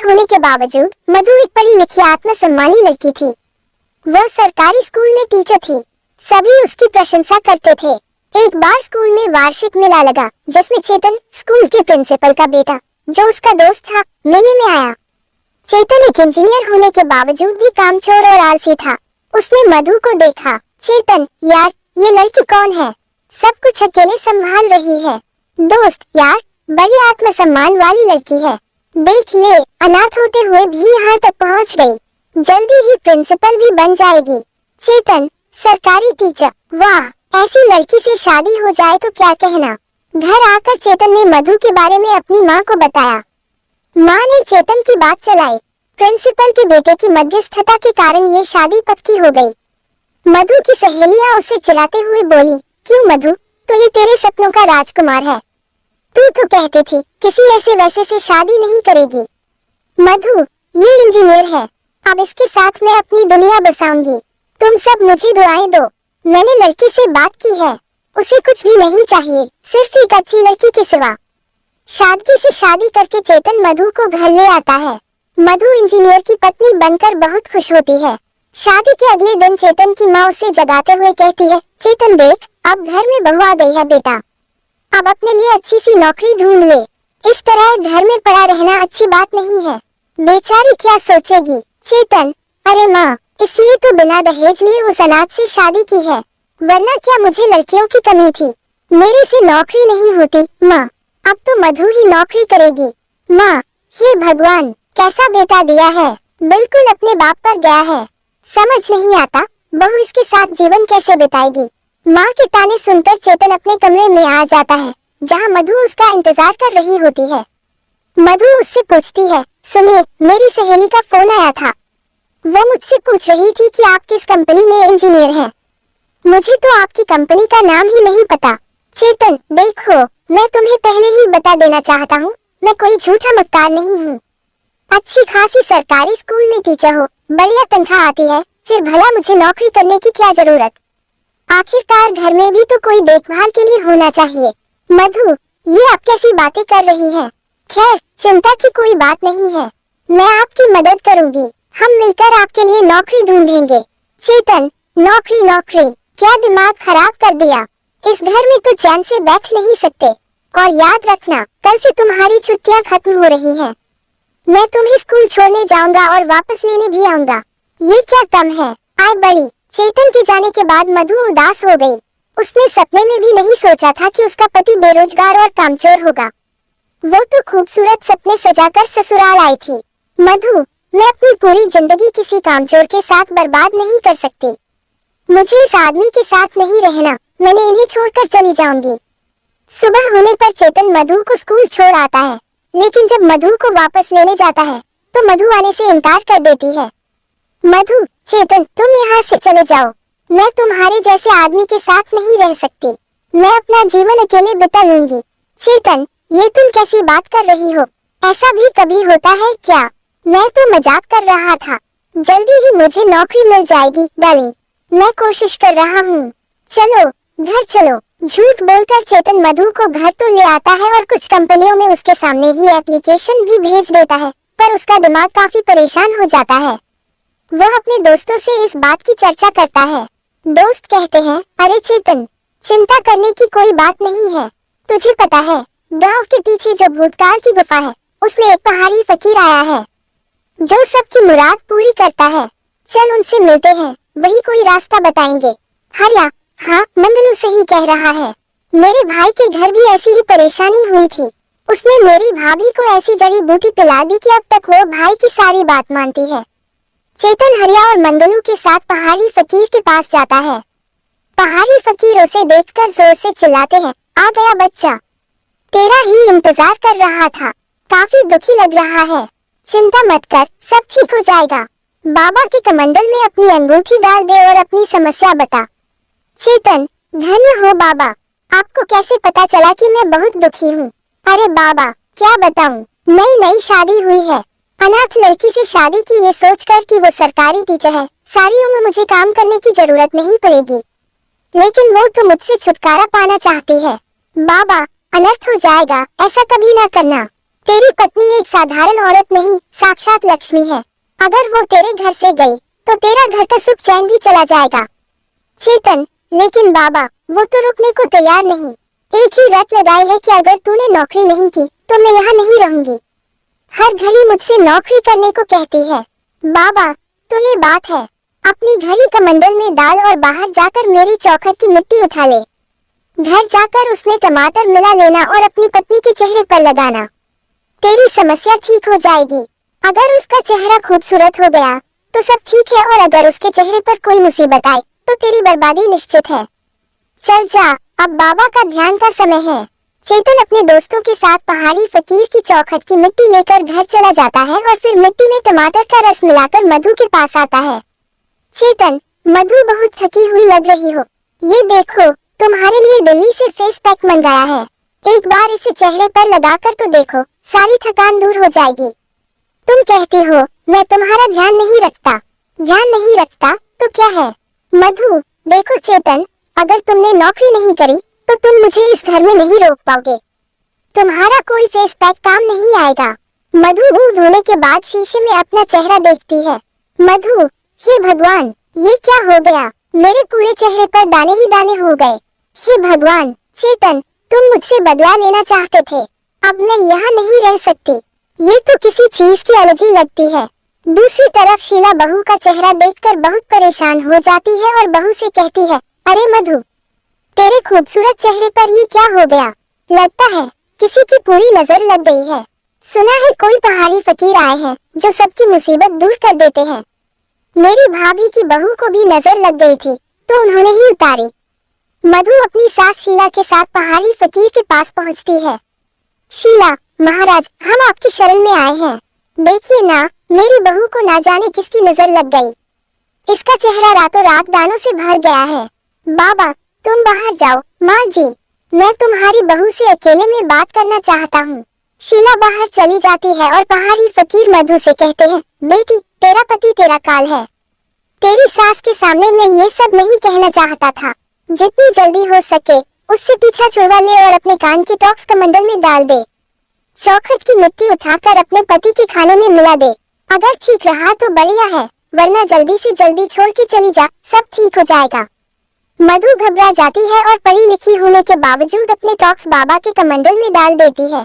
अनाथ होने के बावजूद मधु एक पढ़ी लिखी आत्मसम्मानी लड़की थी। वह सरकारी स्कूल में टीचर थी। सभी उसकी प्रशंसा करते थे। एक बार स्कूल में वार्षिक मेला लगा, जिसमें चेतन, स्कूल के प्रिंसिपल का बेटा, जो उसका दोस्त था, मेले में आया। चेतन एक इंजीनियर होने के बावजूद भी कामचोर और आलसी था। उसने मधु को देखा। चेतन, यार, ये लड़की कौन है? सब कुछ अकेले संभाल रही है। दोस्त, यार, बड़ी आत्मसम्मान वाली लड़की है। देख ले, अनाथ होते हुए भी यहाँ तक पहुँच गई। जल्दी ही प्रिंसिपल भी बन जाएगी। चेतन, सरकारी टीचर, वाह, ऐसी लड़की से शादी हो जाए तो क्या कहना। घर आकर चेतन ने मधु के बारे में अपनी माँ को बताया। माँ ने चेतन की बात चलाई। प्रिंसिपल के बेटे की मध्यस्थता के कारण ये शादी पक्की हो गई। मधु की सहेलियां उसे चिढ़ाते हुए बोली, क्यों मधु, तो ये तेरे सपनों का राजकुमार है। तू तो कहती थी किसी ऐसे वैसे से शादी नहीं करेगी। मधु, ये इंजीनियर है, अब इसके साथ मैं अपनी दुनिया बसाऊंगी। तुम सब मुझे दुआएं दो। मैंने लड़की से बात की है, उसे कुछ भी नहीं चाहिए, सिर्फ एक अच्छी लड़की के सिवा। सादगी से शादी करके चेतन मधु को घर ले आता है। मधु इंजीनियर की पत्नी बनकर बहुत खुश होती है। शादी के अगले दिन चेतन की माँ उसे जगाते हुए कहती है, चेतन देख, अब घर में बहू आ गई है बेटा, अब अपने लिए अच्छी सी नौकरी ढूंढ ले। इस तरह घर में पड़ा रहना अच्छी बात नहीं है। बेचारी क्या सोचेगी। चेतन, अरे माँ, इसलिए तो बिना दहेज लिए उस अनाथ से शादी की है, वरना क्या मुझे लड़कियों की कमी थी। मेरे से नौकरी नहीं होती माँ, अब तो मधु ही नौकरी करेगी। माँ, हे भगवान, कैसा बेटा दिया है, बिल्कुल अपने बाप पर गया है। समझ नहीं आता बहू इसके साथ जीवन कैसे बिताएगी। माँ के ताने सुनकर चेतन अपने कमरे में आ जाता है, जहाँ मधु उसका इंतजार कर रही होती है। मधु उससे पूछती है, सुनिए, मेरी सहेली का फोन आया था। वो मुझसे पूछ रही थी कि आप किस कंपनी में इंजीनियर हैं। मुझे तो आपकी कंपनी का नाम ही नहीं पता। चेतन, देखो, मैं तुम्हें पहले ही बता देना चाहता हूँ, मैं कोई झूठा मक्कार नहीं हूँ। अच्छी खासी सरकारी स्कूल में टीचर हो, बढ़िया तनख्वाह आती है, फिर भला मुझे नौकरी करने की क्या जरूरत। आखिरकार घर में भी तो कोई देखभाल के लिए होना चाहिए। मधु, ये आप कैसी बातें कर रही हैं? खैर, चिंता की कोई बात नहीं है, मैं आपकी मदद करूंगी। हम मिलकर आपके लिए नौकरी ढूंढेंगे। चेतन, नौकरी नौकरी, क्या दिमाग खराब कर दिया। इस घर में तो चैन से बैठ नहीं सकते। और याद रखना, कल से तुम्हारी छुट्टियां खत्म हो रही हैं। मैं तुम्हें स्कूल छोड़ने जाऊंगा और वापस लेने भी आऊंगा। ये क्या कम है, आय बड़ी। चेतन के जाने के बाद मधु उदास हो गई। उसने सपने में भी नहीं सोचा था कि उसका पति बेरोजगार और कामचोर होगा। वो तो खूबसूरत सपने सजाकर ससुराल आई थी। मधु, मैं अपनी पूरी जिंदगी किसी कामचोर के साथ बर्बाद नहीं कर सकती। मुझे इस आदमी के साथ नहीं रहना, मैंने इन्हें छोड़कर चली जाऊंगी। सुबह होने पर चेतन मधु को स्कूल छोड़ आता है, लेकिन जब मधु को वापस लेने जाता है तो मधु आने से इनकार कर देती है। मधु, चेतन, तुम यहाँ से चले जाओ, मैं तुम्हारे जैसे आदमी के साथ नहीं रह सकती। मैं अपना जीवन अकेले बिता लूंगी। चेतन, ये तुम कैसी बात कर रही हो, ऐसा भी कभी होता है क्या? मैं तो मजाक कर रहा था। जल्दी ही मुझे नौकरी मिल जाएगी डार्लिंग, मैं कोशिश कर रहा हूँ। चलो, घर चलो। झूठ बोलकर चेतन मधु को घर तो ले आता है और कुछ कंपनियों में उसके सामने ही एप्लीकेशन भी भेज देता है, पर उसका दिमाग काफी परेशान हो जाता है। वह अपने दोस्तों से इस बात की चर्चा करता है। दोस्त कहते हैं, अरे चेतन, चिंता करने की कोई बात नहीं है। तुझे पता है, गांव के पीछे जो भूतकाल की गुफा है, उसमें एक पहाड़ी फकीर आया है, जो सबकी मुराद पूरी करता है। चल उनसे मिलते हैं, वही कोई रास्ता बताएंगे। हरिया, हाँ, मंगलू सही कह रहा है। मेरे भाई के घर भी ऐसी ही परेशानी हुई थी। उसने मेरी भाभी को ऐसी जड़ी बूटी पिला दी कि अब तक वो भाई की सारी बात मानती है। चेतन हरिया और मंगलू के साथ पहाड़ी फकीर के पास जाता है। पहाड़ी फकीर उसे देखकर जोर से चिल्लाते हैं, आ गया बच्चा, तेरा ही इंतजार कर रहा था, काफी दुखी लग रहा है। चिंता मत कर, सब ठीक हो जाएगा। बाबा के कमंडल में अपनी अंगूठी डाल दे और अपनी समस्या बता। चेतन, धन्य हो बाबा, आपको कैसे पता चला कि मैं बहुत दुखी हूँ? अरे बाबा, क्या बताऊँ, नई नई शादी हुई है, अनाथ लड़की से शादी की ये सोचकर कि वो सरकारी टीचर है, सारी उम्र मुझे काम करने की जरूरत नहीं पड़ेगी, लेकिन वो तो मुझसे छुटकारा पाना चाहती है। बाबा, अनर्थ हो जाएगा, ऐसा कभी ना करना। तेरी पत्नी एक साधारण औरत नहीं, साक्षात लक्ष्मी है। अगर वो तेरे घर से गई तो तेरा घर का सुख चैन भी चला जाएगा। चेतन, लेकिन बाबा, वो तो रुकने को तैयार नहीं। एक ही रट लगाई है कि अगर तूने नौकरी नहीं की तो मैं यहाँ नहीं रहूंगी। हर घड़ी मुझसे नौकरी करने को कहती है। बाबा, तो ये बात है, अपनी घड़ी कमंडल में डाल और बाहर जाकर मेरी चौखट की मिट्टी उठा ले। घर जाकर उसमें टमाटर मिला लेना और अपनी पत्नी के चेहरे पर लगाना। तेरी समस्या ठीक हो जाएगी। अगर उसका चेहरा खूबसूरत हो गया तो सब ठीक है, और अगर उसके चेहरे पर कोई मुसीबत आए तो तेरी बर्बादी निश्चित है। चल जा, अब बाबा का ध्यान का समय है। चेतन अपने दोस्तों के साथ पहाड़ी फकीर की चौखट की मिट्टी लेकर घर चला जाता है और फिर मिट्टी में टमाटर का रस मिलाकर मधु के पास आता है। चेतन, मधु बहुत थकी हुई लग रही हो। ये देखो, तुम्हारे लिए दिल्ली से फेस पैक मंगाया है। एक बार इसे चेहरे पर लगाकर तो देखो, सारी थकान दूर हो जाएगी। तुम कहती हो मैं तुम्हारा ध्यान नहीं रखता। ध्यान नहीं रखता तो क्या है? मधु, देखो चेतन, अगर तुमने नौकरी नहीं करी तो तुम मुझे इस घर में नहीं रोक पाओगे। तुम्हारा कोई फेस पैक काम नहीं आएगा। मधु मुंह धोने के बाद शीशे में अपना चेहरा देखती है। मधु, हे भगवान, ये क्या हो गया? मेरे पूरे चेहरे पर दाने ही दाने हो गए। हे भगवान, चेतन, तुम मुझसे बदला लेना चाहते थे। अब मैं यहाँ नहीं रह सकती। ये तो किसी चीज की एलर्जी लगती है। दूसरी तरफ शीला बहू का चेहरा देखकर बहुत परेशान हो जाती है और बहू से कहती है, अरे मधु, तेरे खूबसूरत चेहरे पर ये क्या हो गया? लगता है किसी की पूरी नजर लग गई है। सुना है कोई पहाड़ी फकीर आए हैं जो सबकी मुसीबत दूर कर देते हैं। मेरी भाभी की बहू को भी नजर लग गई थी तो उन्होंने ही उतारी। मधु अपनी सास शीला के साथ पहाड़ी फकीर के पास पहुंचती है। शीला, महाराज, हम आपकी शरण में आए हैं। देखिए ना, मेरी बहू को ना जाने किसकी नजर लग गई। इसका चेहरा रातों रात दानों से भर गया है। बाबा, तुम बाहर जाओ। माँ जी, मैं तुम्हारी बहू से अकेले में बात करना चाहता हूँ। शीला बाहर चली जाती है और पहाड़ी फकीर मधु से कहते हैं, बेटी, तेरा पति तेरा काल है। तेरी सास के सामने मैं ये सब नहीं कहना चाहता था। जितनी जल्दी हो सके उससे पीछा छुड़वा ले और अपने कान के टॉक्स कमंडल में डाल दे। चौखट की मिट्टी उठाकर अपने पति के खाने में मिला दे। अगर ठीक रहा तो बढ़िया है, वरना जल्दी से जल्दी छोड़ के चली जा, सब ठीक हो जाएगा। मधु घबरा जाती है और पढ़ी लिखी होने के बावजूद अपने टॉक्स बाबा के कमंडल में डाल देती है।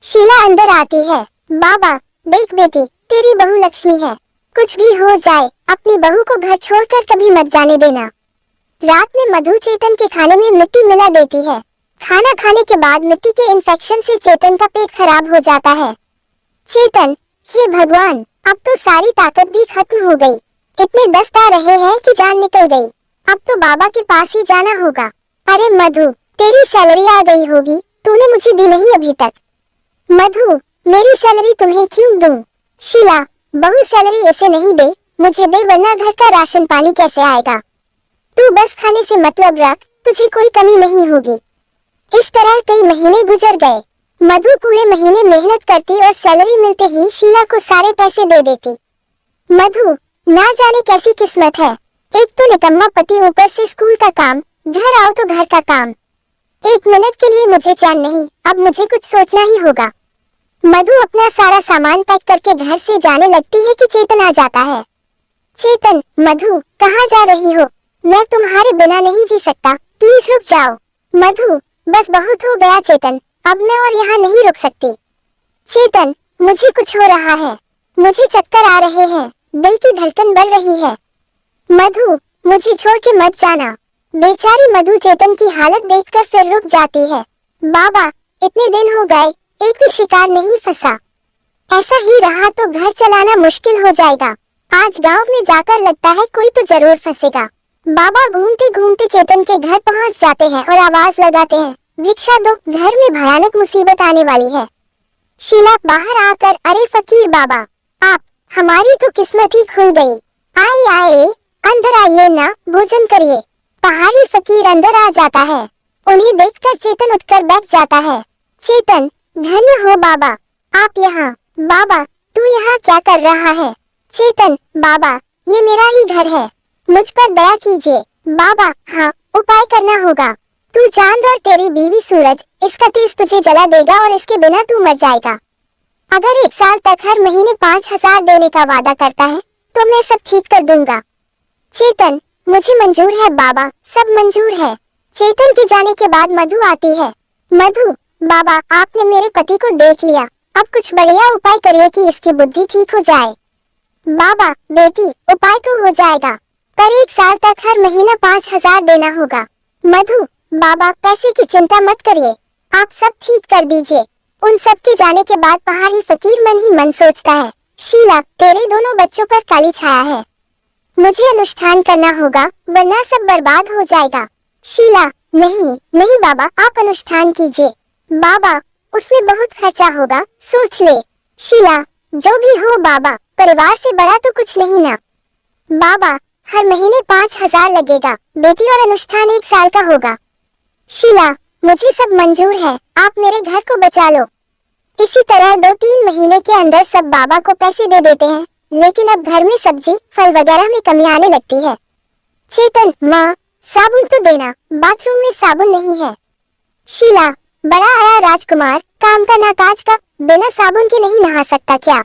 शीला अंदर आती है। बाबा, देख बेटी, तेरी बहू लक्ष्मी है। कुछ भी हो जाए, अपनी बहू को घर छोड़कर कभी मत जाने देना। रात में मधु चेतन के खाने में मिट्टी मिला देती है। खाना खाने के बाद मिट्टी के इन्फेक्शन से चेतन का पेट खराब हो जाता है। चेतन, हे भगवान, अब तो सारी ताकत भी खत्म हो गई। इतने दस्त आ रहे हैं कि जान निकल गई। अब तो बाबा के पास ही जाना होगा। अरे मधु, तेरी सैलरी आ गई होगी, तूने मुझे दी नहीं अभी तक। मधु, मेरी सैलरी तुम्हें क्यों दूं? शीला, बहू सैलरी ऐसे नहीं दे, मुझे दे, वरना घर का राशन पानी कैसे आएगा। तू बस खाने से मतलब रख, तुझे कोई कमी नहीं होगी। इस तरह कई महीने गुजर गए। मधु पूरे महीने मेहनत करती और सैलरी मिलते ही शीला को सारे पैसे दे देती। मधु, ना जाने कैसी किस्मत है। एक तो निकम्मा पति, ऊपर से स्कूल का काम, घर आओ तो घर का काम। एक मिनट के लिए मुझे चैन नहीं, अब मुझे कुछ सोचना ही होगा। मधु अपना सारा सामान पैक करके घर से जाने लगती है कि चेतन आ जाता है। चेतन, मधु, कहाँ जा रही हो? मैं तुम्हारे बिना नहीं जी सकता, प्लीज रुक जाओ। मधु, बस बहुत हो गया चेतन, अब मैं और यहाँ नहीं रुक सकती। चेतन, मुझे कुछ हो रहा है, मुझे चक्कर आ रहे हैं, दिल की धड़कन बढ़ रही है। मधु, मुझे छोड़ के मत जाना। बेचारी मधु चेतन की हालत देखकर फिर रुक जाती है। बाबा, इतने दिन हो गए, एक भी शिकार नहीं फंसा। ऐसा ही रहा तो घर चलाना मुश्किल हो जाएगा। आज गांव में जाकर लगता है कोई तो जरूर फंसेगा। बाबा घूमते घूमते चेतन के घर पहुंच जाते हैं और आवाज लगाते हैं, भिक्षा दो, घर में भयानक मुसीबत आने वाली है। शीला बाहर आकर, अरे फकीर बाबा, आप, हमारी तो किस्मत ही खुल गई। आए आए, अंदर आइए ना, भोजन करिए। पहाड़ी फकीर अंदर आ जाता है। उन्हें देखकर चेतन उठकर बैठ जाता है। चेतन, धन्य हो बाबा, आप यहाँ। बाबा, तू यहाँ क्या कर रहा है? चेतन, बाबा, ये मेरा ही घर है, मुझ पर दया कीजिए। बाबा, हाँ, उपाय करना होगा। तू चांद और तेरी बीवी सूरज, इसका तेज तुझे जला देगा और इसके बिना तू मर जाएगा। अगर 1 साल तक हर महीने 5,000 देने का वादा करता है तो मैं सब ठीक कर दूंगा। चेतन, मुझे मंजूर है बाबा, सब मंजूर है। चेतन के जाने के बाद मधु आती है। मधु, बाबा आपने मेरे पति को देख लिया, अब कुछ बढ़िया उपाय करिए कि इसकी बुद्धि ठीक हो जाए। बाबा बेटी, उपाय तो हो जाएगा, पर 1 साल तक हर महीना 5,000 देना होगा। मधु, बाबा पैसे की चिंता मत करिए, आप सब ठीक कर दीजिए। उन सब के जाने के बाद पहाड़ी फकीर मन ही मन सोचता है, शीला तेरे दोनों बच्चों पर काली छाया है, मुझे अनुष्ठान करना होगा वरना सब बर्बाद हो जाएगा। शीला, नहीं नहीं बाबा आप अनुष्ठान कीजिए। बाबा उसमें बहुत खर्चा होगा, सोच ले। शीला, जो भी हो बाबा, परिवार से बड़ा तो कुछ नहीं ना। बाबा हर महीने 5,000 लगेगा बेटी, और अनुष्ठान 1 साल का होगा। शीला, मुझे सब मंजूर है, आप मेरे घर को बचा लो। इसी तरह 2-3 महीने के अंदर सब बाबा को पैसे दे देते हैं, लेकिन अब घर में सब्जी फल वगैरह में कमी आने लगती है। चेतन, माँ साबुन तो देना, बाथरूम में साबुन नहीं है। शीला, बड़ा आया राजकुमार, काम का ना काज का, बिना साबुन के नहीं नहा सकता क्या?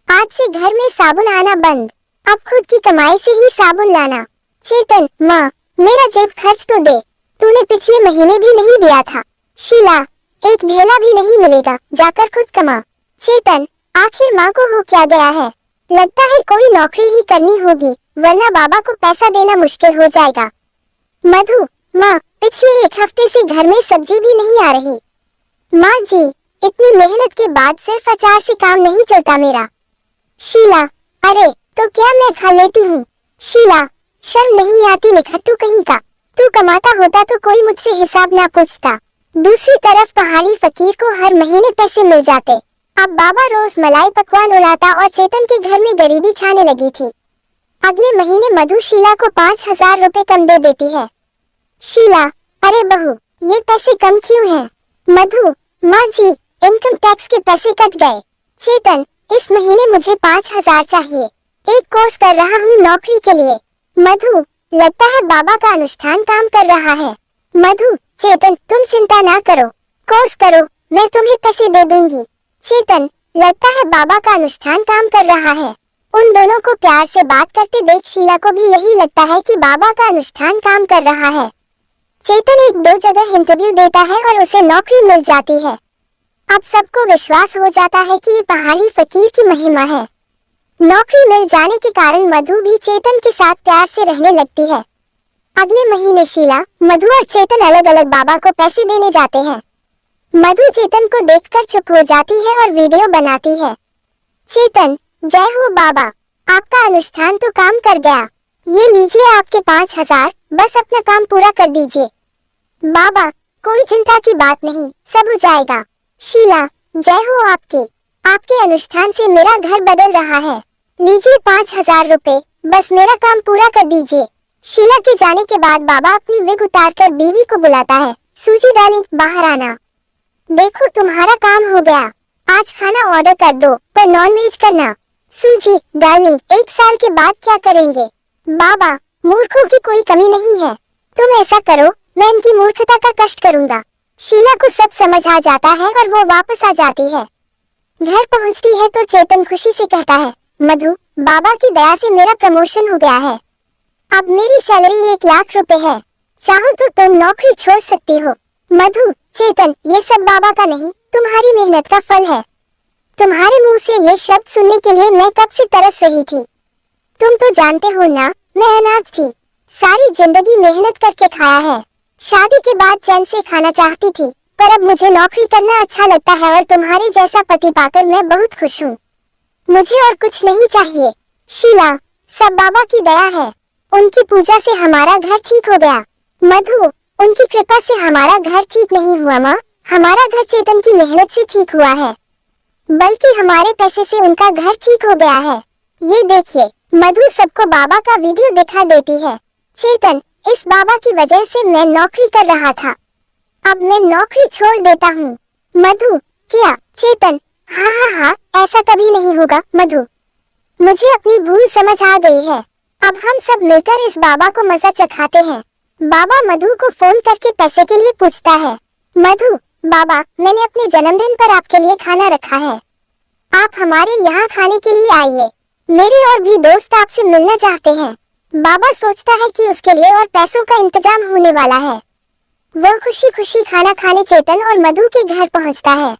आज से घर में साबुन आना बंद, अब खुद की कमाई से ही साबुन लाना। चेतन, माँ मेरा जेब खर्च तो दे, तूने पिछले महीने भी नहीं दिया था। शीला, एक ढेला भी नहीं मिलेगा, जाकर खुद कमा। चेतन, आखिर माँ को हो क्या गया है, लगता है कोई नौकरी ही करनी होगी वरना बाबा को पैसा देना मुश्किल हो जाएगा। मधु, माँ पिछले 1 हफ्ते से घर में सब्जी भी नहीं आ रही। माँ जी, इतनी मेहनत के बाद सिर्फ अचार से काम नहीं चलता मेरा। शीला, अरे तो क्या मैं खा लेती हूँ। शीला, शर्म नहीं आती निखट्टू कहीं का, तू कमाता होता तो कोई मुझसे हिसाब ना पूछता। दूसरी तरफ पहाड़ी फकीर को हर महीने पैसे मिल जाते, अब बाबा रोज मलाई पकवान उड़ाता और चेतन के घर में गरीबी छाने लगी थी। अगले महीने मधु शीला को 5,000 रुपए कम दे देती है। शीला, अरे बहू ये पैसे कम क्यों हैं? मधु, माँ जी इनकम टैक्स के पैसे कट गए। चेतन, इस महीने मुझे 5,000 चाहिए, एक कोर्स कर रहा हूँ नौकरी के लिए। मधु, लगता है बाबा का अनुष्ठान काम कर रहा है। मधु, चेतन तुम चिंता ना करो, कोर्स करो, मैं तुम्हें पैसे दे दूंगी। चेतन, लगता है बाबा का अनुष्ठान काम कर रहा है। उन दोनों को प्यार से बात करते देख शीला को भी यही लगता है कि बाबा का अनुष्ठान काम कर रहा है। चेतन 1-2 जगह इंटरव्यू देता है और उसे नौकरी मिल जाती है। अब सबको विश्वास हो जाता है कि ये पहाड़ी फकीर की महिमा है। नौकरी मिल जाने के कारण मधु भी चेतन के साथ प्यार से रहने लगती है। अगले महीने शीला, मधु और चेतन अलग अलग बाबा को पैसे देने जाते हैं। मधु चेतन को देखकर चुप हो जाती है और वीडियो बनाती है। चेतन, जय हो बाबा, आपका अनुष्ठान तो काम कर गया, ये लीजिए आपके 5,000, बस अपना काम पूरा कर दीजिए। बाबा, कोई चिंता की बात नहीं, सब हो जाएगा। शीला, जय हो आपके, आपके अनुष्ठान से मेरा घर बदल रहा है, लीजिए 5,000 रुपए, बस मेरा काम पूरा कर दीजिए। शीला के जाने के बाद बाबा अपनी विग उतारकर बीवी को बुलाता है, सूजी डार्लिंग बाहर आना, देखो तुम्हारा काम हो गया, आज खाना ऑर्डर कर दो पर नॉन वेज करना। सूजी डार्लिंग 1 साल के बाद क्या करेंगे? बाबा, मूर्खों की कोई कमी नहीं है, तुम ऐसा करो मैं इनकी मूर्खता का कष्ट करूंगा। शीला को सब समझ आ जाता है और वो वापस आ जाती है। घर पहुंचती है तो चेतन खुशी से कहता है, मधु बाबा की दया से मेरा प्रमोशन हो गया है, अब मेरी सैलरी 1 लाख रुपए है, चाहो तो तुम नौकरी छोड़ सकती हो। मधु, चेतन ये सब बाबा का नहीं तुम्हारी मेहनत का फल है, तुम्हारे मुंह से ये शब्द सुनने के लिए मैं कब से तरस रही थी। तुम तो जानते हो ना मैं अनाथ थी, सारी जिंदगी मेहनत करके खाया है, शादी के बाद चैन से खाना चाहती थी, पर अब मुझे नौकरी करना अच्छा लगता है और तुम्हारे जैसा पति पाकर मैं बहुत खुश हूँ, मुझे और कुछ नहीं चाहिए। शीला, सब बाबा की दया है, उनकी पूजा से हमारा घर ठीक हो गया। मधु, उनकी कृपा से हमारा घर ठीक नहीं हुआ माँ, हमारा घर चेतन की मेहनत से ठीक हुआ है, बल्कि हमारे पैसे से उनका घर ठीक हो गया है। ये देखिए, मधु सबको बाबा का वीडियो दिखा देती है। चेतन, इस बाबा की वजह से मैं नौकरी कर रहा था, अब मैं नौकरी छोड़ देता हूँ। मधु, क्या? चेतन, हाँ हाँ हाँ, ऐसा कभी नहीं होगा मधु, मुझे अपनी भूल समझ आ गई है, अब हम सब मिलकर इस बाबा को मजा चखाते हैं। बाबा मधु को फोन करके पैसे के लिए पूछता है। मधु, बाबा मैंने अपने जन्मदिन पर आपके लिए खाना रखा है, आप हमारे यहाँ खाने के लिए आइए, मेरे और भी दोस्त आपसे मिलना चाहते हैं। बाबा सोचता है कि उसके लिए और पैसों का इंतजाम होने वाला है। वह खुशी खुशी खाना खाने चेतन और मधु के घर पहुँचता है।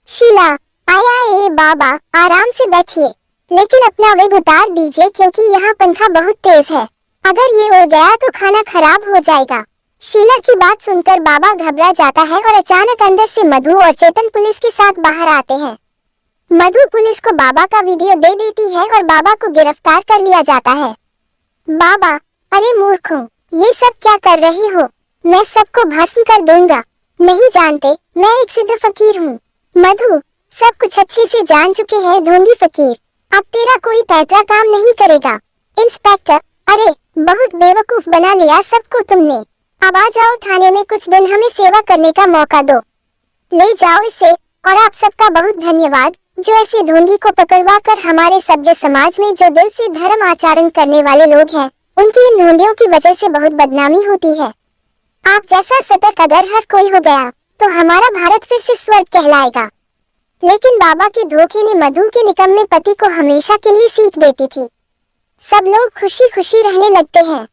शीला, आया बाबा, आराम से बैठिए, लेकिन अपना वेग उतार दीजिए क्योंकि यहाँ पंखा बहुत तेज है। अगर ये उड़ गया तो खाना खराब हो जाएगा। शीला की बात सुनकर बाबा घबरा जाता है और अचानक अंदर से मधु और चेतन पुलिस के साथ बाहर आते हैं। मधु पुलिस को बाबा का वीडियो दे देती है और बाबा को गिरफ्तार कर लिया जाता है। बाबा, अरे मूर्खों, ये सब क्या कर रही हो? मैं सबको भस्म कर दूंगा। नहीं जानते, मैं एक सिद्ध फकीर हूँ। मधु, सब कुछ अच्छे से जान चुके हैं ढोंगी फकीर, अब तेरा कोई पैतरा काम नहीं करेगा। इंस्पेक्टर, अरे बहुत बेवकूफ बना लिया सबको तुमने। अब आ जाओ थाने में, कुछ दिन हमें सेवा करने का मौका दो। ले जाओ इसे, और आप सबका बहुत धन्यवाद जो ऐसे ढोंगी को पकड़वा कर हमारे सभ्य समाज में जो दिल से धर्म आचरण करने वाले लोग हैं, उनकी इन ढोंगियों की वजह से बहुत बदनामी होती है। आप जैसा सतर्क अगर हर कोई हो गया तो हमारा भारत फिर से स्वर्ग कहलाएगा। लेकिन बाबा के धोखे ने मधु के निकम्मे पति को हमेशा के लिए सीख देती थी। सब लोग खुशी खुशी रहने लगते हैं।